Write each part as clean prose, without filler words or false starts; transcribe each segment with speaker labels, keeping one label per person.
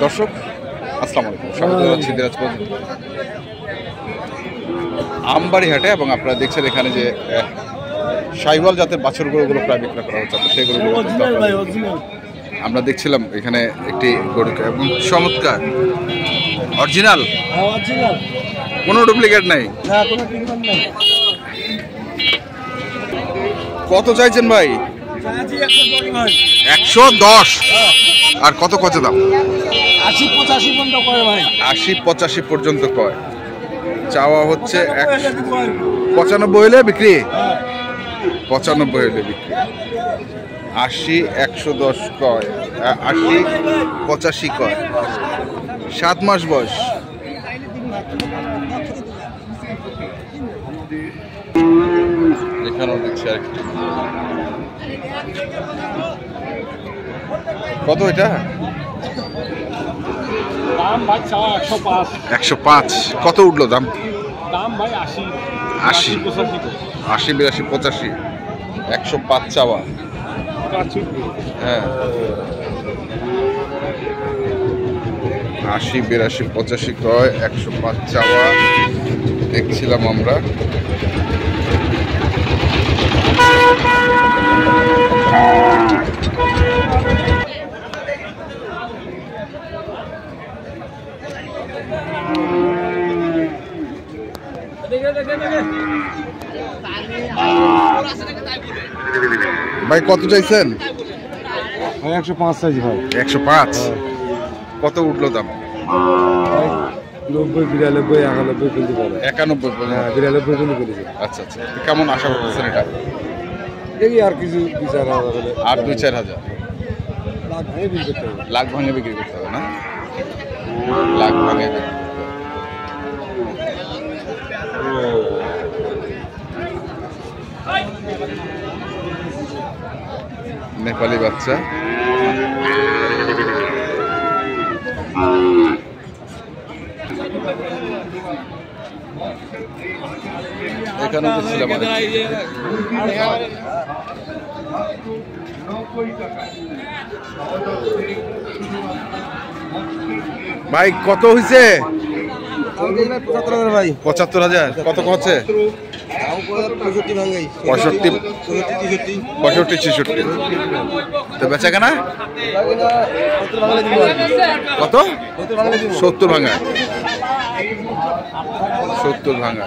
Speaker 1: দর্শক আসসালামু আলাইকুম, স্বাগত জানাচ্ছি দিনাজপুর আমবাড়ি হাটে। এবং আপনারা দেখছেন এখানে যে শাহিওয়াল জাতের বাছুরগুলো প্রায় বিক্রয় করা হচ্ছে, সেগুলো আমরা দেখছিলাম। এখানে একটি গরু এবং চমৎকার অরিজিনাল, কোনো ডুপ্লিকেট নাই। কত চাইছেন ভাই? 110। আর কত কত দাম? 80-85 পর্যন্ত কয়। চাওয়া হচ্ছে 95 হলে বিক্রি, 95 হলে বিক্রি। 80, 110 কয়, 80-85 কয়। 7 মাস বয়স। এখানেও দেখছি আরেকটি। কত এটা?
Speaker 2: দাম ভাই 105।
Speaker 1: 105। কত উঠলো দাম?
Speaker 2: দাম ভাই 80,
Speaker 1: 80, 82, 85। 105 চাওয়া। হ্যাঁ, 80, 82, 85 কয়, 105 চাওয়া। দেখছিলাম আমরা। ভাই কত চাইছেন?
Speaker 2: 105 চাইছি ভাই।
Speaker 1: 105। কত উঠলো দাম?
Speaker 2: 90, 92, 91 কিন্তু বলে।
Speaker 1: 91।
Speaker 2: হ্যাঁ, 92 কিন্তু বলেছে।
Speaker 1: আচ্ছা আচ্ছা, কেমন আশা করতেছেন এটা?
Speaker 2: এই আর কিছু 2-4 হাজার,
Speaker 1: আর 2-4 হাজার।
Speaker 2: লাখ ভাঙে বিক্রি করতে হবে।
Speaker 1: লাখ ভাঙে বিক্রি করতে হবে না? লাখ ভাঙে বিক্রি করতে হবে। নেপালি বাচ্চা। এখানে দেখছিলাম ভাই কত হয়েছে? 75,000। কত হচ্ছে? 65, 66। তো বেচা কেনা কত? 70 ভাঙা। 70 ভাঙা।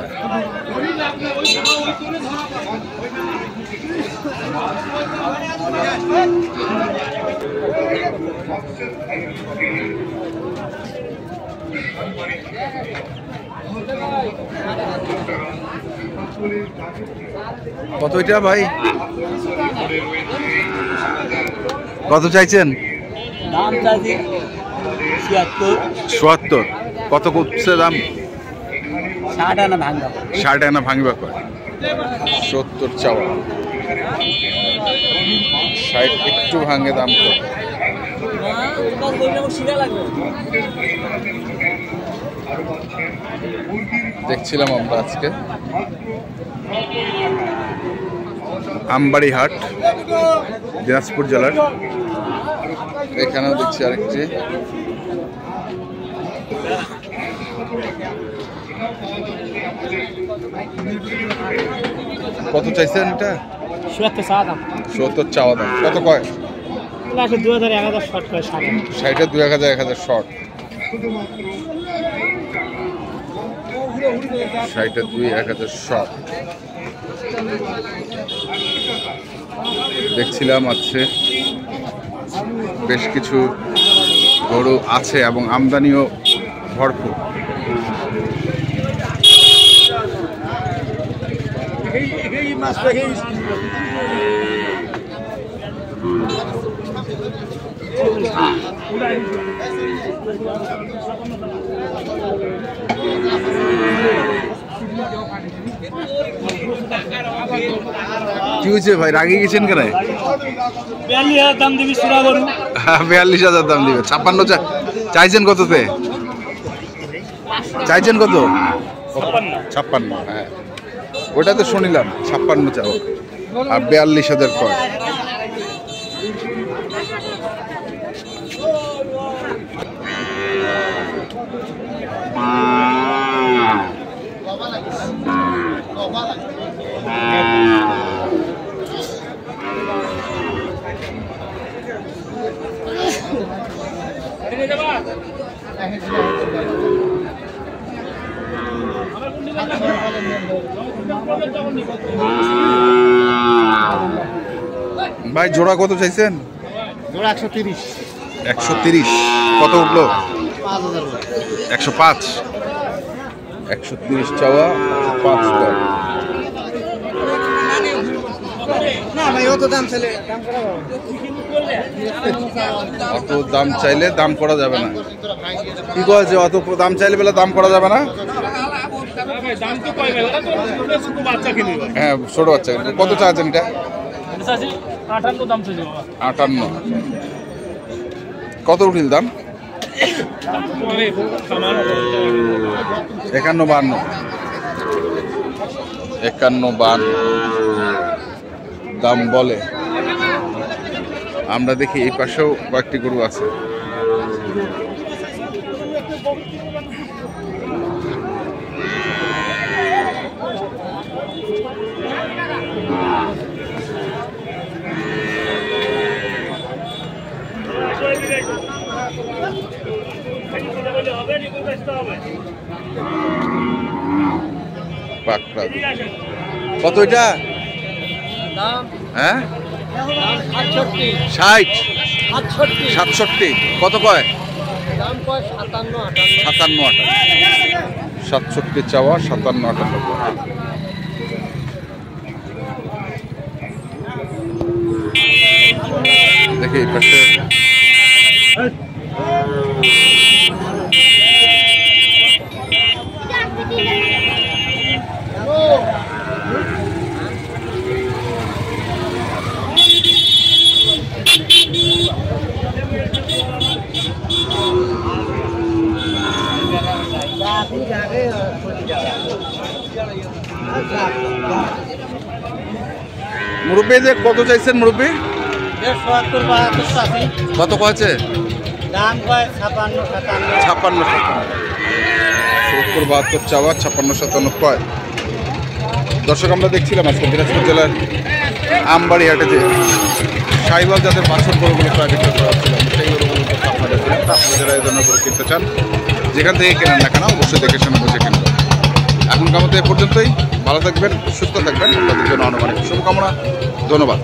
Speaker 1: কত এটা ভাই? কত চাইছেন?
Speaker 2: দাম চাইছি
Speaker 1: 76। কত করছে দাম?
Speaker 2: 60 আনা ভাঙা।
Speaker 1: 60 আনা ভাঙিবা কয়। 70 চাওয়া। 60 একটু ভাঙে দাম তো। দেখছিলাম আমরা আজকে আমবাড়ি হাট, দিনাজপুর জেলার। এখানেও দেখছি আরেকটি। কত চাইছেন এটা? 70 চাওয়া দাম। কত কয়?
Speaker 2: 2000-1000 শর্ট করে
Speaker 1: 60। 2000-1000 শর্ট। 60-2000 শর্ট। দেখছিলাম আছে বেশ কিছু গরু আছে এবং আমদানিও ভরপুর। কি হয়েছে ভাই, রাগে গেছেন কেন?
Speaker 2: 42,000 দাম দিবি সুরা গরু।
Speaker 1: 42,000 দাম দিবে। 56 চাইছেন কততে? চাইছেন কত? 56। হ্যাঁ, ওটা তো শুনিলাম 56 চাও আর 42,000 কয়। ভাই জোড়া কত চাইছেন?
Speaker 2: জোড়া 130।
Speaker 1: 130 কত উঠলো? 105। 130 চাওয়া, 5 দাম।
Speaker 2: না ভাই অত দাম চাইলে
Speaker 1: অত দাম চাইলে দাম করা যাবে না। কি বলছে অত দাম চাইলে বেলা দাম করা যাবে না? হ্যাঁ ছোট বাচ্চা। কত চাচ্ছেন এটা?
Speaker 2: 58 দাম চাইছে।
Speaker 1: 58। কত উঠিল দাম? 51, 52 দাম বলে। আমরা দেখি এই পাশেও কয়েকটি গরু আছে। পাকড়া কত এটা? হ্যাঁ 60, 67 কত কয়? 57, 67 চাওয়া, 57, 58। দেখি এই পাশে মুরব্বী যে কত চাইছেন মুরব্বী?
Speaker 2: 170
Speaker 1: কত কয়েছে?
Speaker 2: দাম কয় 56
Speaker 1: 56, 70, 72 চাওয়া, 56, 57 কয়। দর্শক আমরা দেখছিলাম আজকে দিনাজপুর জেলার আমবাড়ি হাটে যে সাইওয়াল জাতের বাছুর গরুগুলো প্রায় বিক্রি করা হচ্ছিল, সেই গরুগুলো আপনাদের আপনারা যারা এই ধরনের গরু কিনতে চান যেখান থেকে কেনেন না কেন অবশ্যই দেখে শুনে বুঝে কিনবেন। এখনকার মতো এ পর্যন্তই। ভালো থাকবেন, সুস্থ থাকবেন। আপনাদের জন্য অনেক শুভকামনা। ধন্যবাদ।